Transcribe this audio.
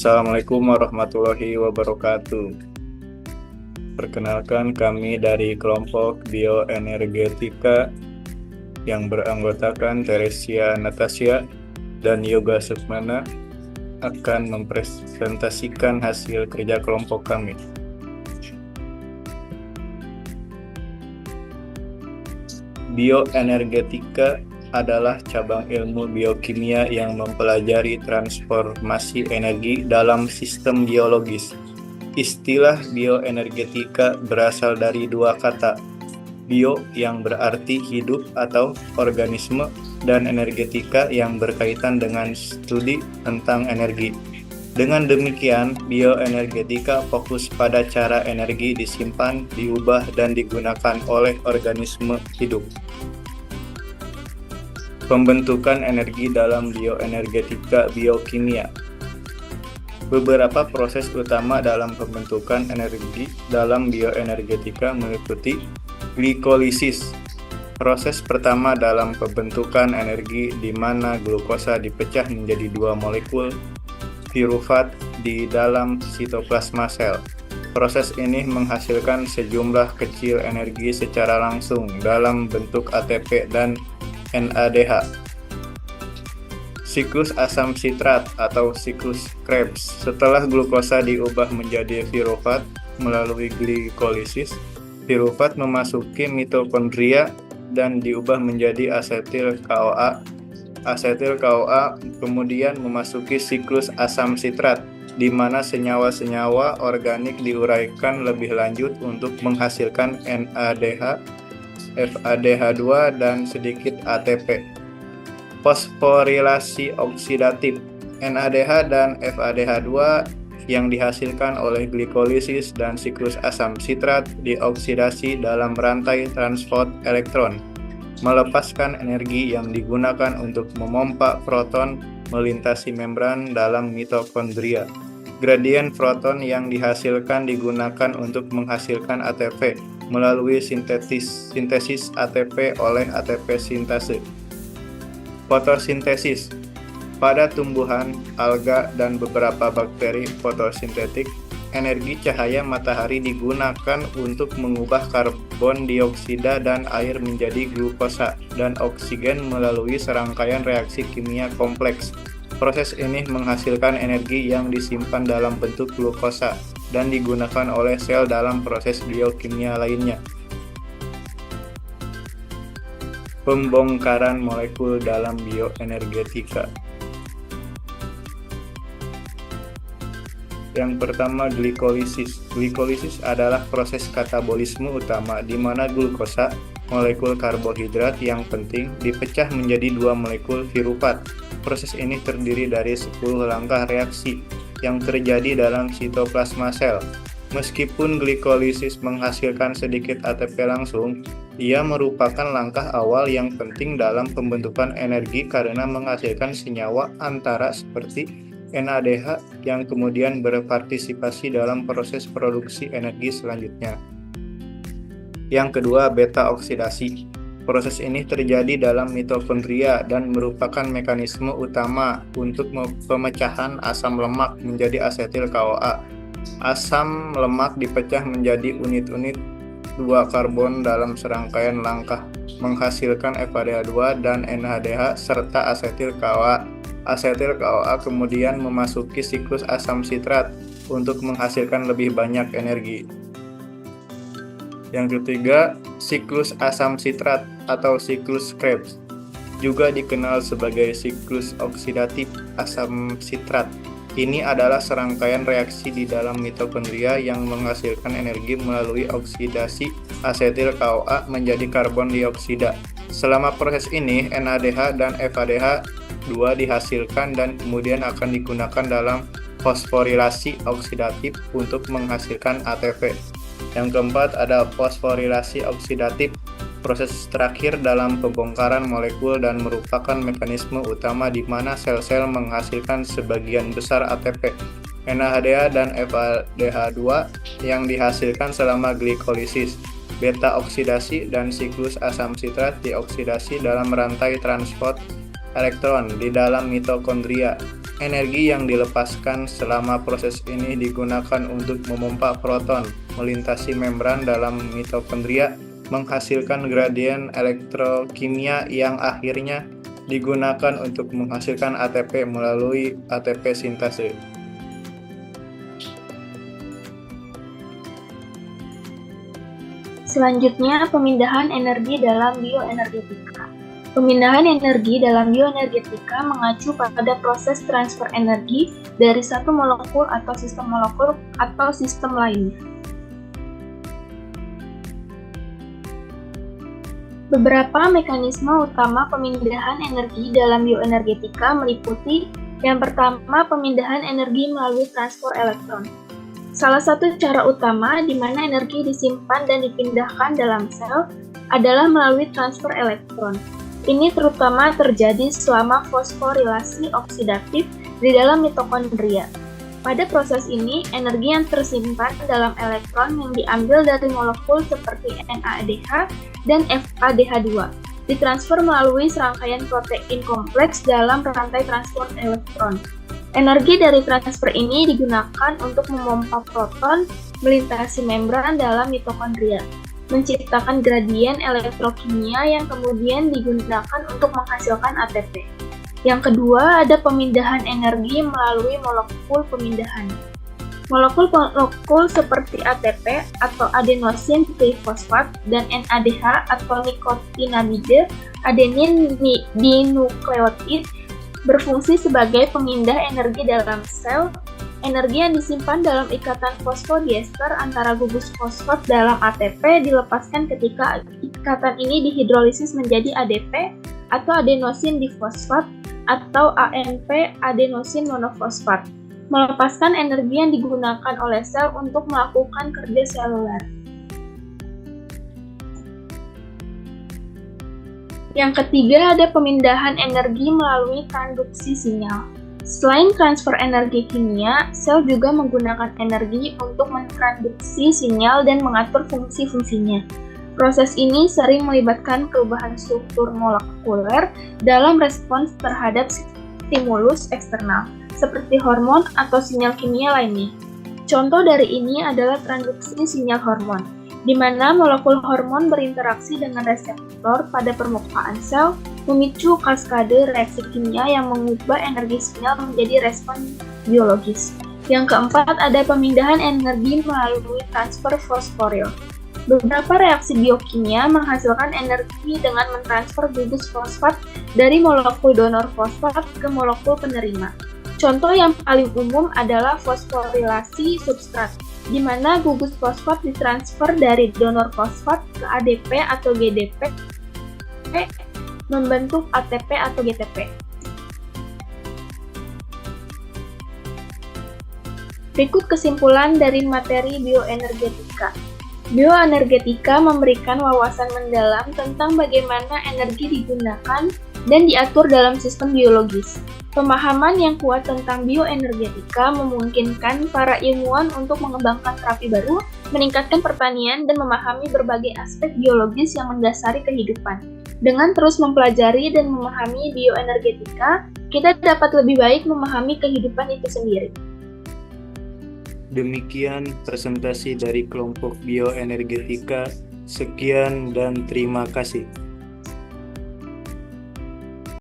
Assalamualaikum warahmatullahi wabarakatuh. Perkenalkan, kami dari kelompok bioenergetika yang beranggotakan Teresia Natasha dan Yoga Sukmana akan mempresentasikan hasil kerja kelompok kami. Bioenergetika adalah cabang ilmu biokimia yang mempelajari transformasi energi dalam sistem biologis. Istilah bioenergetika berasal dari dua kata, bio yang berarti hidup atau organisme, dan energetika yang berkaitan dengan studi tentang energi. Dengan demikian, bioenergetika fokus pada cara energi disimpan, diubah, dan digunakan oleh organisme hidup. Pembentukan energi dalam bioenergetika biokimia. Beberapa proses utama dalam pembentukan energi dalam bioenergetika meliputi glikolisis. Proses pertama dalam pembentukan energi di mana glukosa dipecah menjadi dua molekul pirufat di dalam sitoplasma sel. Proses ini menghasilkan sejumlah kecil energi secara langsung dalam bentuk ATP dan NADH. Siklus asam sitrat atau siklus Krebs. Setelah glukosa diubah menjadi pirufat melalui glikolisis, pirufat memasuki mitokondria dan diubah menjadi asetil CoA. Asetil CoA kemudian memasuki siklus asam sitrat, di mana senyawa-senyawa organik diuraikan lebih lanjut untuk menghasilkan NADH, FADH2, dan sedikit ATP. Fosforilasi oksidatif. NADH dan FADH2 yang dihasilkan oleh glikolisis dan siklus asam sitrat dioksidasi dalam rantai transport elektron, melepaskan energi yang digunakan untuk memompa proton melintasi membran dalam mitokondria. Gradien proton yang dihasilkan digunakan untuk menghasilkan ATP melalui sintesis ATP oleh ATP sintase. Fotosintesis. Pada tumbuhan, alga, dan beberapa bakteri fotosintetik, energi cahaya matahari digunakan untuk mengubah karbon dioksida dan air menjadi glukosa dan oksigen melalui serangkaian reaksi kimia kompleks. Proses ini menghasilkan energi yang disimpan dalam bentuk glukosa dan digunakan oleh sel dalam proses biokimia lainnya. Pembongkaran molekul dalam bioenergetika. Yang pertama, glikolisis. Glikolisis adalah proses katabolisme utama di mana glukosa, molekul karbohidrat yang penting, dipecah menjadi dua molekul pirufat. Proses ini terdiri dari 10 langkah reaksi yang terjadi dalam sitoplasma sel. Meskipun glikolisis menghasilkan sedikit ATP langsung, ia merupakan langkah awal yang penting dalam pembentukan energi karena menghasilkan senyawa antara seperti NADH yang kemudian berpartisipasi dalam proses produksi energi selanjutnya. Yang kedua, beta oksidasi. Proses ini terjadi dalam mitokondria dan merupakan mekanisme utama untuk pemecahan asam lemak menjadi asetil CoA. Asam lemak dipecah menjadi unit-unit 2 karbon dalam serangkaian langkah, menghasilkan FADH2 dan NADH serta asetil CoA. Asetil CoA kemudian memasuki siklus asam sitrat untuk menghasilkan lebih banyak energi. Yang ketiga, siklus asam sitrat atau siklus Krebs, juga dikenal sebagai siklus oksidatif asam sitrat. Ini adalah serangkaian reaksi di dalam mitokondria yang menghasilkan energi melalui oksidasi asetil CoA menjadi karbon dioksida. Selama proses ini, NADH dan FADH2 dihasilkan dan kemudian akan digunakan dalam fosforilasi oksidatif untuk menghasilkan ATP. Yang keempat, ada fosforilasi oksidatif, proses terakhir dalam pembongkaran molekul dan merupakan mekanisme utama di mana sel-sel menghasilkan sebagian besar ATP, NADH, dan FADH2 yang dihasilkan selama glikolisis. Beta oksidasi dan siklus asam sitrat dioksidasi dalam rantai transport elektron di dalam mitokondria. Energi yang dilepaskan selama proses ini digunakan untuk memompa proton melintasi membran dalam mitokondria, menghasilkan gradien elektrokimia yang akhirnya digunakan untuk menghasilkan ATP melalui ATP sintase. Selanjutnya, pemindahan energi dalam bioenergetika. Pemindahan energi dalam bioenergetika mengacu pada proses transfer energi dari satu molekul atau sistem lainnya. Beberapa mekanisme utama pemindahan energi dalam bioenergetika meliputi yang pertama, pemindahan energi melalui transfer elektron. Salah satu cara utama di mana energi disimpan dan dipindahkan dalam sel adalah melalui transfer elektron. Ini terutama terjadi selama fosforilasi oksidatif di dalam mitokondria. Pada proses ini, energi yang tersimpan dalam elektron yang diambil dari molekul seperti NADH dan FADH2 ditransfer melalui serangkaian protein kompleks dalam rantai transport elektron. Energi dari transfer ini digunakan untuk memompa proton melintasi membran dalam mitokondria, menciptakan gradien elektrokimia yang kemudian digunakan untuk menghasilkan ATP. Yang kedua, ada pemindahan energi melalui molekul pemindahan. Molekul seperti ATP atau adenosin trifosfat dan NADH atau nikotinamide adenin dinukleotid berfungsi sebagai pemindah energi dalam sel. Energi yang disimpan dalam ikatan fosfodiester antara gugus fosfat dalam ATP dilepaskan ketika ikatan ini dihidrolisis menjadi ADP atau adenosin difosfat atau AMP adenosin monofosfat, melepaskan energi yang digunakan oleh sel untuk melakukan kerja seluler. Yang ketiga, ada pemindahan energi melalui transduksi sinyal. Selain transfer energi kimia, sel juga menggunakan energi untuk mentransduksi sinyal dan mengatur fungsi-fungsinya. Proses ini sering melibatkan perubahan struktur molekuler dalam respons terhadap stimulus eksternal, seperti hormon atau sinyal kimia lainnya. Contoh dari ini adalah transduksi sinyal hormon, di mana molekul hormon berinteraksi dengan reseptor pada permukaan sel, memicu kaskade reaksi kimia yang mengubah energi sinyal menjadi respon biologis. Yang keempat, ada pemindahan energi melalui transfer fosforil. Beberapa reaksi biokimia menghasilkan energi dengan mentransfer gugus fosfat dari molekul donor fosfat ke molekul penerima. Contoh yang paling umum adalah fosforilasi substrat, di mana gugus fosfat ditransfer dari donor fosfat ke ADP atau GDP membentuk ATP atau GTP. Berikut kesimpulan dari materi bioenergetika. Bioenergetika memberikan wawasan mendalam tentang bagaimana energi digunakan dan diatur dalam sistem biologis. Pemahaman yang kuat tentang bioenergetika memungkinkan para ilmuwan untuk mengembangkan terapi baru, meningkatkan pertanian, dan memahami berbagai aspek biologis yang mendasari kehidupan. Dengan terus mempelajari dan memahami bioenergetika, kita dapat lebih baik memahami kehidupan itu sendiri. Demikian presentasi dari kelompok bioenergetika. Sekian dan terima kasih.